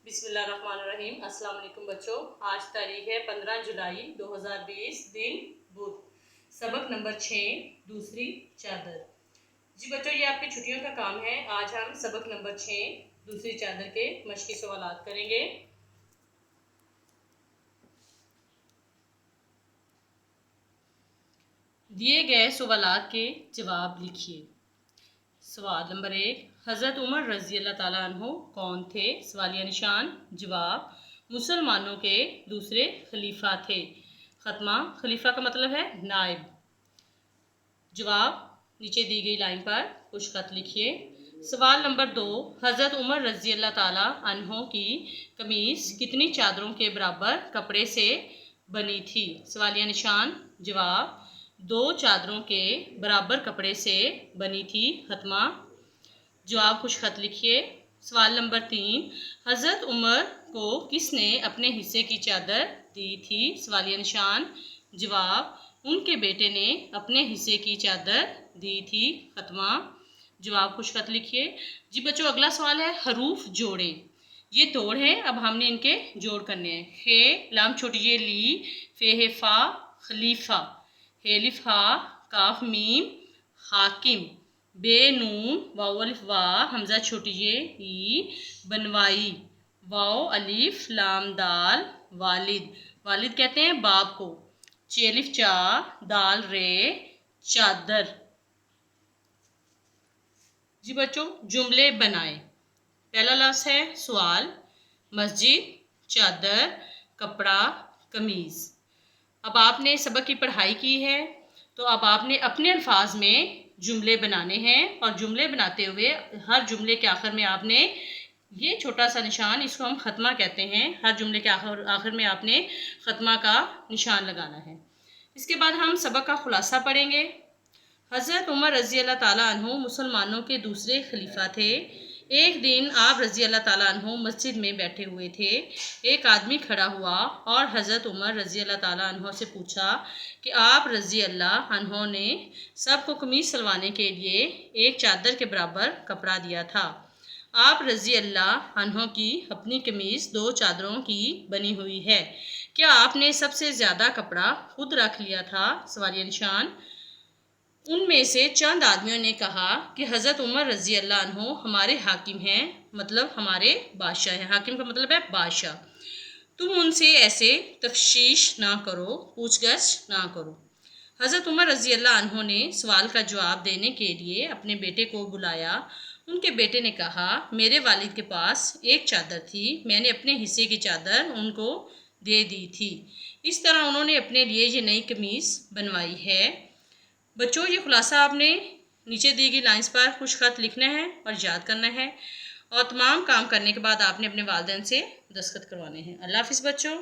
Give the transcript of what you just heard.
बिस्मिल्लाहिर्रहमानिर्रहीम। अस्सलाम वालेकुम बच्चों। आज तारीख है 15 जुलाई 2020, दिन बुध। सबक नंबर 6, दूसरी चादर। जी बच्चों, ये आपकी छुट्टियों का काम है। आज हम सबक नंबर 6, दूसरी चादर के मश्की सवालात करेंगे। दिए गए सवालात के जवाब लिखिए। सवाल नंबर 1, हज़रत उमर रज़ी अल्लाह ताला अन्हो कौन थे? सवालिया निशान। जवाब, मुसलमानों के दूसरे खलीफा थे। खत्मा, खलीफा का मतलब है नायब। जवाब नीचे दी गई लाइन पर कुछ खत लिखिए। सवाल नंबर 2, हज़रत उमर रज़ी अल्लाह ताला अन्हो की कमीज़ कितनी चादरों के बराबर कपड़े से बनी थी? सवालिया निशान। जवाब, 2 चादरों के बराबर कपड़े से बनी थी। खत्मा, जवाब कुछ खत लिखिए। सवाल नंबर 3, हज़रत उमर को किसने अपने हिस्से की चादर दी थी? सवालिया निशान। जवाब, उनके बेटे ने अपने हिस्से की चादर दी थी। खत्मा, जवाब कुछ खत लिखिए। जी बच्चों, अगला सवाल है हरूफ जोड़े। ये तोड़ है, अब हमने इनके जोड़ करने हैं। हे लाम छोटी ये ली, फे हे फा खलीफा, हेलिफ हा काफ मीम हाकिम, बे नून वाओ अलिफ वा हमजा छोटी ये ई बनवाई, वाओ अलिफ लाम दाल वालिद, वालिद कहते हैं बाप को, चेलिफ चा दाल रे चादर। जी बच्चों, जुमले बनाए। पहला लफ्ज़ है सवाल, मस्जिद, चादर, कपड़ा, कमीज़। अब आपने सबक की पढ़ाई की है, तो अब आपने अपने अल्फाज में जुमले बनाने हैं और जुमले बनाते हुए हर जुमले के आखिर में आपने ये छोटा सा निशान, इसको हम खत्मा कहते हैं, हर जुमले के आखिर में आपने खत्मा का निशान लगाना है। इसके बाद हम सबक का खुलासा पढ़ेंगे। हज़रत उमर रज़ी अल्लाह ताला अन्हु मुसलमानों के दूसरे खलीफा थे। एक दिन आप रज़ी अल्लाह ताला अन्हु मस्जिद में बैठे हुए थे। एक आदमी खड़ा हुआ और हज़रत उमर रज़ी अल्लाह ताला अन्हु से पूछा कि आप रज़ी अल्लाह अन्हु ने सबको कमीज़ सिलवाने के लिए एक चादर के बराबर कपड़ा दिया था। आप रज़ी अल्लाह अन्हु की अपनी कमीज़ 2 चादरों की बनी हुई है। क्या आपने सबसे ज़्यादा कपड़ा खुद रख लिया था? सवालिया निशान। उनमें से चंद आदमियों ने कहा कि हज़रत उमर रज़ी अल्लाह अन्हु हमारे हाकिम हैं, मतलब हमारे बादशाह हैं। हाकिम का मतलब है बादशाह। तुम उनसे ऐसे तफ्शीश ना करो, पूछगछ ना करो। हज़रत उमर रज़ी अल्लाह अन्हु ने सवाल का जवाब देने के लिए अपने बेटे को बुलाया। उनके बेटे ने कहा, मेरे वालिद के पास एक चादर थी, मैंने अपने हिस्से की चादर उनको दे दी थी। इस तरह उन्होंने अपने लिए ये नई कमीज़ बनवाई है। बच्चों, ये खुलासा आपने नीचे दी गई लाइंस पर कुछ खत लिखना है और याद करना है, और तमाम काम करने के बाद आपने अपने वालिदैन से दस्तखत करवाने हैं। अल्लाह हाफ़िज़ बच्चों।